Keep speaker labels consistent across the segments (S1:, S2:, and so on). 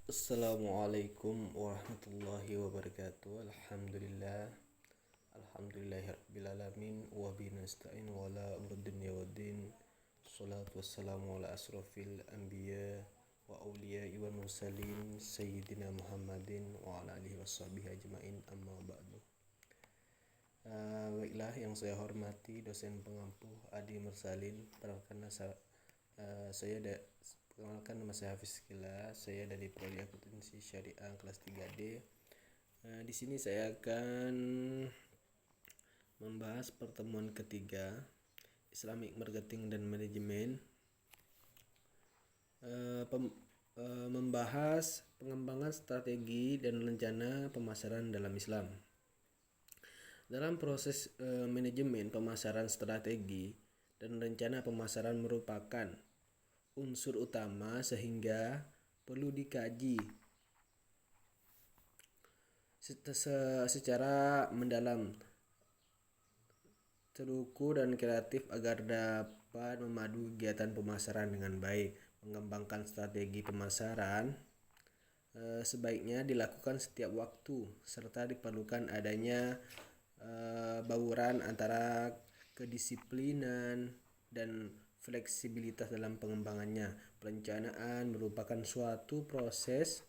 S1: Assalamualaikum warahmatullahi wabarakatuh. Alhamdulillahirrabbilalamin. Wabihi nasta'in wala umur dunya waddin. Salatu wassalamu ala asrafil anbiya wa awliya wa mursalin Sayyidina Muhammadin wa ala alihi washabihi ajma'in, amma ba'du. Baiklah, yang saya hormati dosen pengampu Adi Mursalin. Perkenalkan, nama saya Hafiz Kila. Saya dari Prodi Akuntansi Syariah kelas 3D. Di sini saya akan membahas pertemuan ketiga Islamic Marketing dan Manajemen, membahas pengembangan strategi dan rencana pemasaran dalam Islam. Dalam proses manajemen pemasaran, strategi dan rencana pemasaran merupakan unsur utama sehingga perlu dikaji secara mendalam, terukur dan kreatif agar dapat memadu kegiatan pemasaran dengan baik. Mengembangkan strategi pemasaran sebaiknya dilakukan setiap waktu serta diperlukan adanya bauran antara kedisiplinan dan fleksibilitas dalam pengembangannya. Perencanaan merupakan suatu proses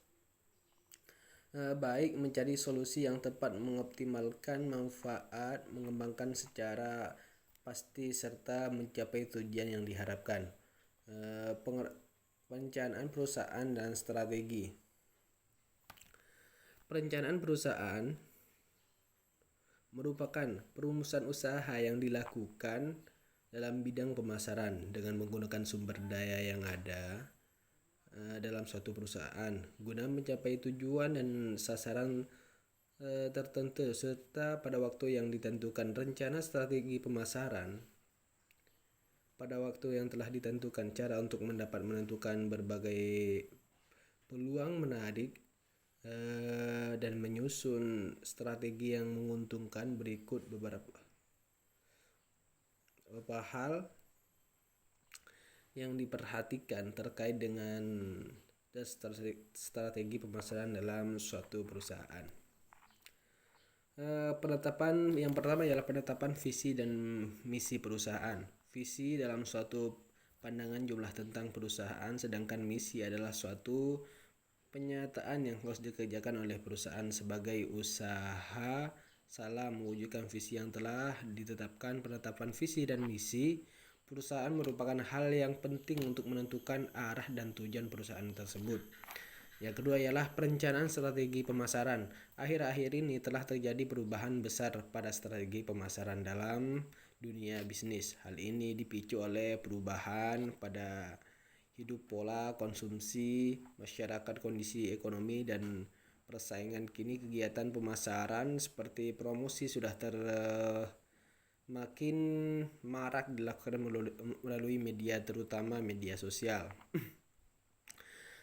S1: baik mencari solusi yang tepat, mengoptimalkan manfaat, mengembangkan secara pasti serta mencapai tujuan yang diharapkan. Perencanaan perusahaan dan strategi. Perencanaan perusahaan merupakan perumusan usaha yang dilakukan dalam bidang pemasaran dengan menggunakan sumber daya yang ada dalam suatu perusahaan guna mencapai tujuan dan sasaran tertentu serta pada waktu yang ditentukan. Rencana strategi pemasaran pada waktu yang telah ditentukan. Cara untuk menentukan berbagai peluang menarik dan menyusun strategi yang menguntungkan. Berikut beberapa hal yang diperhatikan terkait dengan strategi pemasaran dalam suatu perusahaan. Yang pertama ialah penetapan visi dan misi perusahaan. Visi dalam suatu pandangan jumlah tentang perusahaan, sedangkan misi adalah suatu penyataan yang harus dikerjakan oleh perusahaan sebagai usaha mewujudkan visi yang telah ditetapkan. Penetapan visi dan misi perusahaan merupakan hal yang penting untuk menentukan arah dan tujuan perusahaan tersebut. Yang kedua ialah perencanaan strategi pemasaran. Akhir-akhir ini telah terjadi perubahan besar pada strategi pemasaran dalam dunia bisnis. Hal ini dipicu oleh perubahan pada hidup, pola konsumsi masyarakat, kondisi ekonomi dan persaingan. Kini kegiatan pemasaran seperti promosi sudah makin marak dilakukan melalui media, terutama media sosial.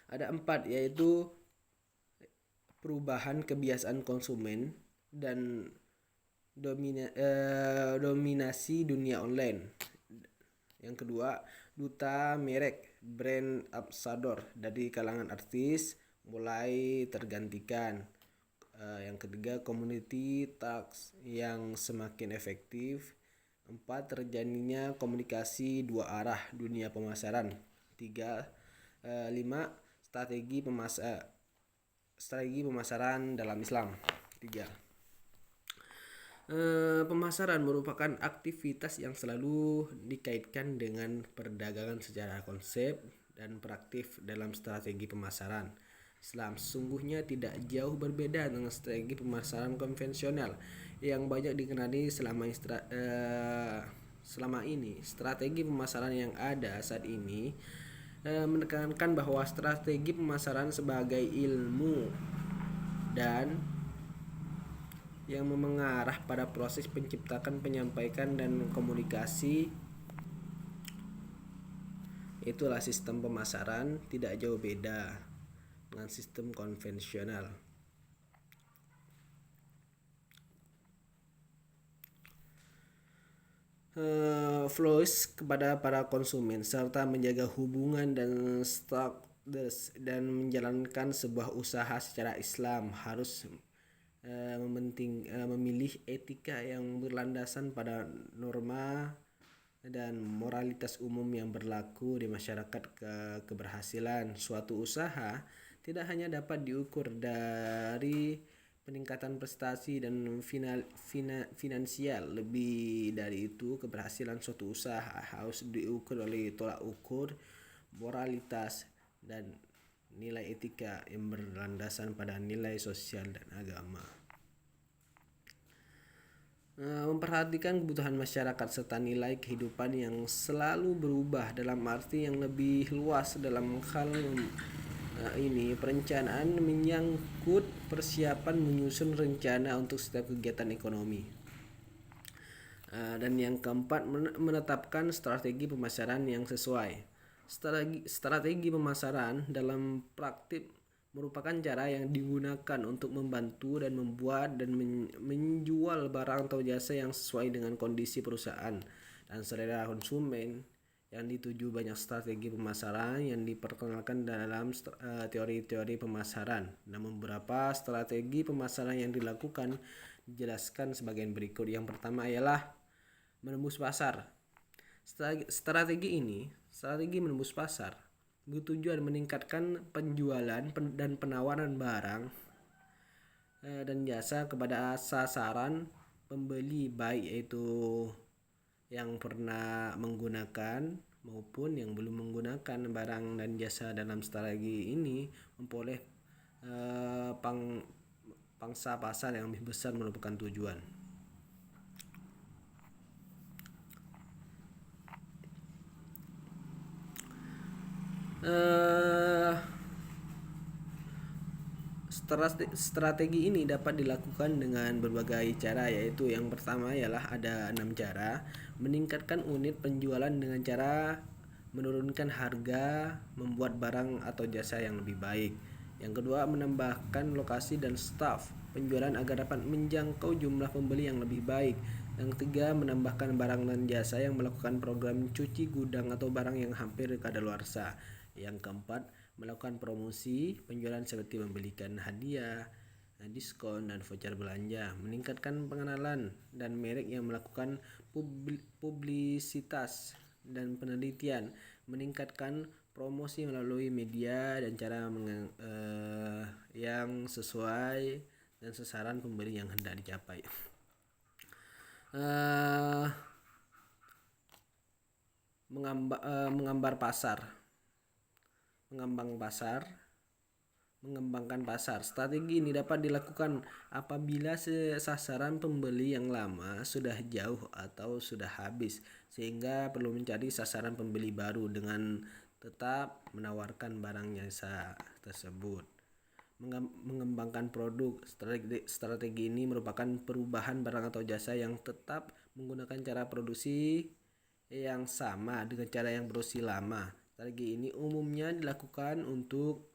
S1: Ada 4, yaitu perubahan kebiasaan konsumen dan dominasi dunia online. Yang kedua, duta merek, brand ambassador dari kalangan artis mulai tergantikan. Yang ketiga, community task yang semakin efektif. 4, terjadinya komunikasi dua arah dunia pemasaran. 5, strategi pemasaran dalam Islam. 3, pemasaran merupakan aktivitas yang selalu dikaitkan dengan perdagangan secara konsep dan praktif. Dalam strategi pemasaran Islam sesungguhnya tidak jauh berbeda dengan strategi pemasaran konvensional yang banyak dikenali selama ini. Strategi pemasaran yang ada saat ini menekankan bahwa strategi pemasaran sebagai ilmu dan yang mengarah pada proses penciptakan, penyampaikan dan komunikasi. Itulah sistem pemasaran, tidak jauh beda dengan sistem konvensional. Flows kepada para konsumen serta menjaga hubungan dan dan menjalankan sebuah usaha secara Islam harus memilih etika yang berlandasan pada norma dan moralitas umum yang berlaku di masyarakat. Keberhasilan suatu usaha tidak hanya dapat diukur dari peningkatan prestasi dan finansial. Lebih dari itu, keberhasilan suatu usaha harus diukur oleh tolak ukur moralitas dan nilai etika yang berlandasan pada nilai sosial dan agama. Memperhatikan kebutuhan masyarakat serta nilai kehidupan yang selalu berubah dalam arti yang lebih luas. Dalam hal ini, perencanaan menyangkut persiapan menyusun rencana untuk setiap kegiatan ekonomi. Dan yang keempat, menetapkan strategi pemasaran yang sesuai. Strategi pemasaran dalam praktik merupakan cara yang digunakan untuk membantu dan membuat dan menjual barang atau jasa yang sesuai dengan kondisi perusahaan dan selera konsumen. Yang dituju banyak strategi pemasaran yang diperkenalkan dalam teori-teori pemasaran. Namun beberapa strategi pemasaran yang dilakukan dijelaskan sebagian berikut. Yang pertama ialah menembus pasar. Strategi menembus pasar bertujuan meningkatkan penjualan dan penawaran barang dan jasa kepada sasaran pembeli, baik itu yang pernah menggunakan maupun yang belum menggunakan barang dan jasa. Dalam strategi ini memperoleh pangsa pasar yang lebih besar merupakan tujuan. Strategi ini dapat dilakukan dengan berbagai cara, yaitu yang pertama ialah ada 6 cara. Meningkatkan unit penjualan dengan cara menurunkan harga, membuat barang atau jasa yang lebih baik. Yang kedua, menambahkan lokasi dan staf penjualan agar dapat menjangkau jumlah pembeli yang lebih baik. Yang ketiga, menambahkan barang dan jasa yang melakukan program cuci gudang atau barang yang hampir kadaluarsa. Yang keempat, melakukan promosi penjualan seperti memberikan hadiah, diskon, dan voucher belanja. Meningkatkan pengenalan dan merek yang melakukan publisitas dan penelitian. Meningkatkan promosi melalui media dan cara yang sesuai dan sasaran pembeli yang hendak dicapai. Mengembangkan pasar. Strategi ini dapat dilakukan apabila sasaran pembeli yang lama sudah jauh atau sudah habis, sehingga perlu mencari sasaran pembeli baru dengan tetap menawarkan barang jasa tersebut. Mengembangkan produk. Strategi ini merupakan perubahan barang atau jasa yang tetap menggunakan cara produksi yang sama dengan cara yang produksi lama. Strategi ini umumnya dilakukan untuk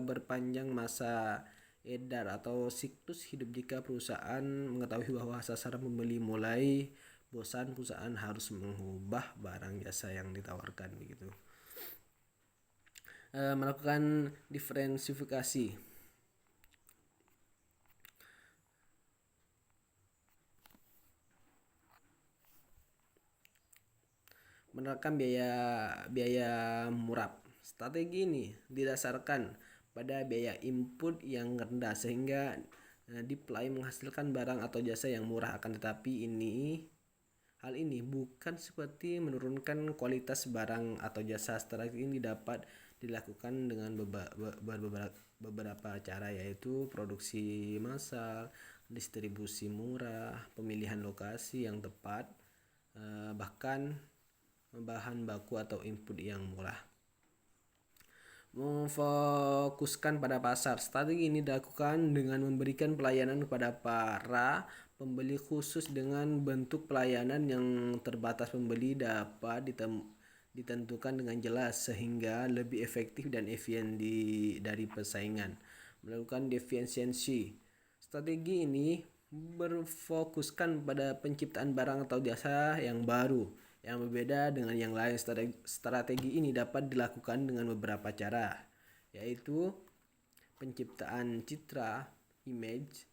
S1: berpanjang masa edar atau siklus hidup. Jika perusahaan mengetahui bahwa sasaran pembeli mulai bosan, perusahaan harus mengubah barang jasa yang ditawarkan begitu. Melakukan diferensifikasi. Menerapkan biaya murah. Strategi ini didasarkan pada biaya input yang rendah sehingga supply menghasilkan barang atau jasa yang murah. Akan tetapi hal ini bukan seperti menurunkan kualitas barang atau jasa. Strategi ini dapat dilakukan dengan beberapa cara, yaitu produksi massal, distribusi murah, pemilihan lokasi yang tepat, bahkan bahan baku atau input yang murah. Memfokuskan pada pasar. Strategi ini dilakukan dengan memberikan pelayanan kepada para pembeli khusus dengan bentuk pelayanan yang terbatas. Pembeli dapat ditentukan dengan jelas sehingga lebih efektif dan efisien dari persaingan. Melakukan defisiensi. Strategi ini berfokuskan pada penciptaan barang atau jasa yang baru Yang berbeda dengan yang lain, strategi ini dapat dilakukan dengan beberapa cara, yaitu penciptaan citra, image,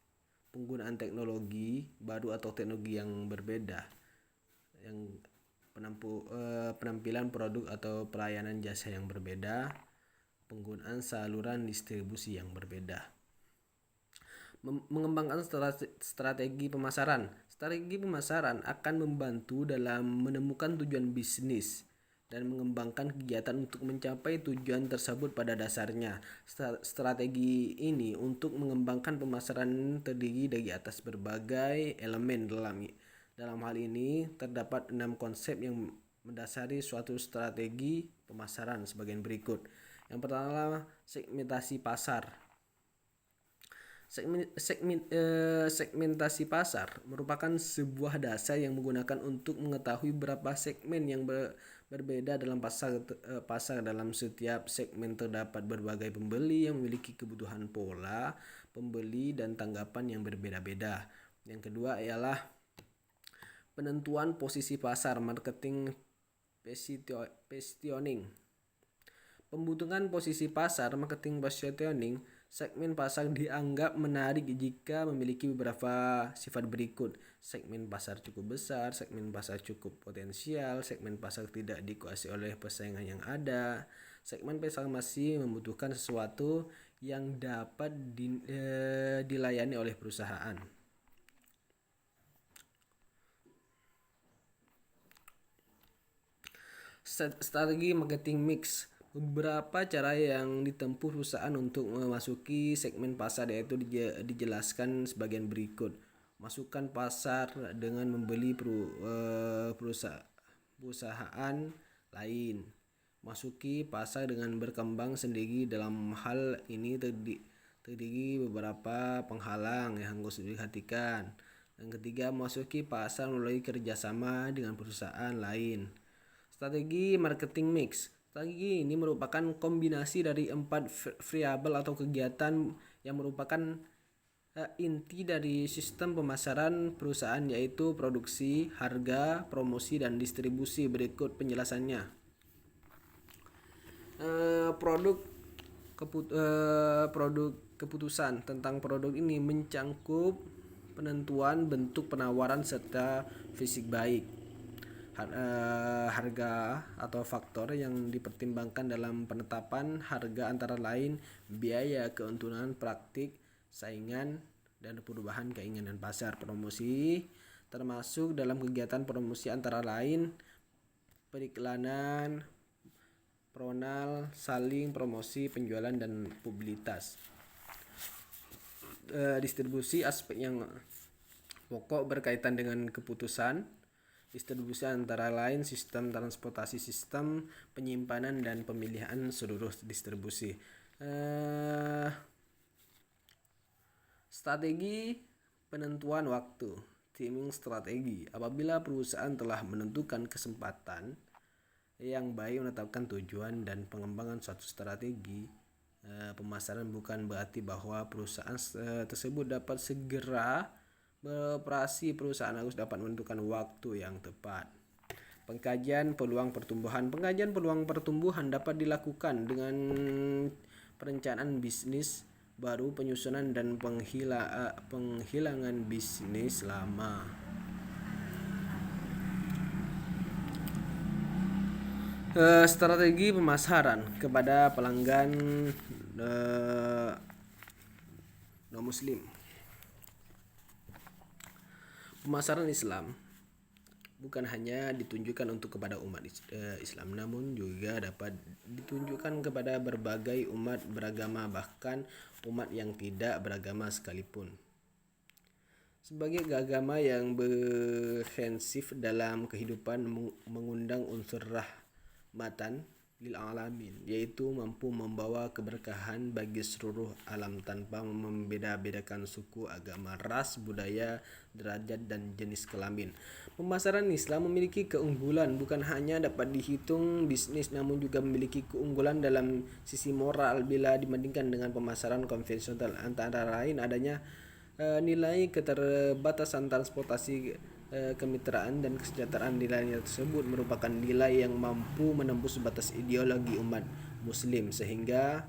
S1: penggunaan teknologi baru atau teknologi yang berbeda, yang penampilan produk atau pelayanan jasa yang berbeda, penggunaan saluran distribusi yang berbeda. Mengembangkan strategi pemasaran. Strategi pemasaran akan membantu dalam menemukan tujuan bisnis dan mengembangkan kegiatan untuk mencapai tujuan tersebut. Pada dasarnya, strategi ini untuk mengembangkan pemasaran terdiri dari atas berbagai elemen. Dalam hal ini terdapat 6 konsep yang mendasari suatu strategi pemasaran sebagai berikut. Yang pertama, segmentasi pasar. Segmentasi pasar merupakan sebuah dasar yang menggunakan untuk mengetahui berapa segmen yang berbeda dalam pasar. Dalam setiap segmen terdapat berbagai pembeli yang memiliki kebutuhan pola pembeli dan tanggapan yang berbeda-beda. Yang kedua ialah penentuan posisi pasar, marketing positioning. Pembentukan posisi pasar, marketing positioning. Segmen pasar dianggap menarik jika memiliki beberapa sifat berikut. Segmen pasar cukup besar, segmen pasar cukup potensial, segmen pasar tidak dikuasai oleh persaingan yang ada, segmen pasar masih membutuhkan sesuatu yang dapat dilayani oleh perusahaan. Strategi marketing mix. Beberapa cara yang ditempuh perusahaan untuk memasuki segmen pasar yaitu dijelaskan sebagian berikut. Masukkan pasar dengan membeli perusahaan lain. Masuki pasar dengan berkembang sendiri. Dalam hal ini terdiri beberapa penghalang yang harus diperhatikan. Yang ketiga, masuki pasar melalui kerjasama dengan perusahaan lain. Strategi marketing mix. Strategi ini merupakan kombinasi dari 4 variabel atau kegiatan yang merupakan inti dari sistem pemasaran perusahaan, yaitu produksi, harga, promosi, dan distribusi. Berikut penjelasannya. Produk keputusan tentang produk ini mencangkup penentuan bentuk penawaran serta fisik baik. Harga atau faktor yang dipertimbangkan dalam penetapan harga antara lain biaya, keuntungan, praktik, saingan, dan perubahan keinginan pasar. Promosi termasuk dalam kegiatan promosi antara lain periklanan, pronal, saling promosi, penjualan, dan publisitas. Distribusi aspek yang pokok berkaitan dengan keputusan distribusi antara lain sistem transportasi, sistem penyimpanan, dan pemilihan seluruh distribusi. Strategi penentuan waktu, timing strategi. Apabila perusahaan telah menentukan kesempatan yang baik menetapkan tujuan dan pengembangan suatu strategi pemasaran, bukan berarti bahwa perusahaan tersebut dapat segera beroperasi. Perusahaan harus dapat menentukan waktu yang tepat. Pengkajian peluang pertumbuhan. Pengkajian peluang pertumbuhan dapat dilakukan dengan perencanaan bisnis baru, penyusunan, dan penghilangan bisnis lama. Strategi pemasaran kepada pelanggan non-muslim. Pemasaran Islam bukan hanya ditunjukkan untuk kepada umat Islam, namun juga dapat ditunjukkan kepada berbagai umat beragama, bahkan umat yang tidak beragama sekalipun. Sebagai agama yang berprinsip dalam kehidupan mengundang unsur rahmatan lil alamin, yaitu mampu membawa keberkahan bagi seluruh alam tanpa membeda-bedakan suku, agama, ras, budaya, derajat, dan jenis kelamin. Pemasaran Islam memiliki keunggulan bukan hanya dapat dihitung bisnis, namun juga memiliki keunggulan dalam sisi moral bila dibandingkan dengan pemasaran konvensional. Antara lain adanya nilai keterbatasan transportasi kemitraan dan kesejahteraan nilai tersebut merupakan nilai yang mampu menembus batas ideologi umat muslim sehingga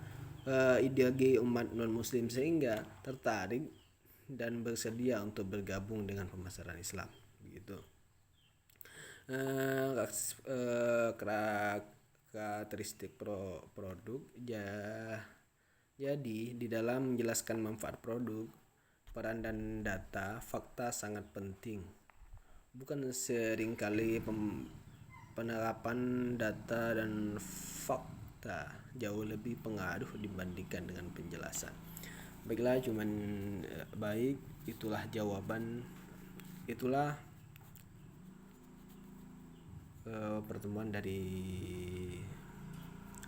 S1: ideologi umat non muslim sehingga tertarik dan bersedia untuk bergabung dengan pemasaran Islam begitu. Karakteristik produk jadi di dalam menjelaskan manfaat produk, peran dan data, fakta sangat penting. Bukan seringkali penerapan data dan fakta jauh lebih pengaruh dibandingkan dengan penjelasan. Baiklah, itulah pertemuan dari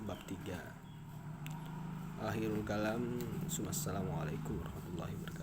S1: bab 3. Akhirul kalam. Assalamualaikum warahmatullahi wabarakatuh.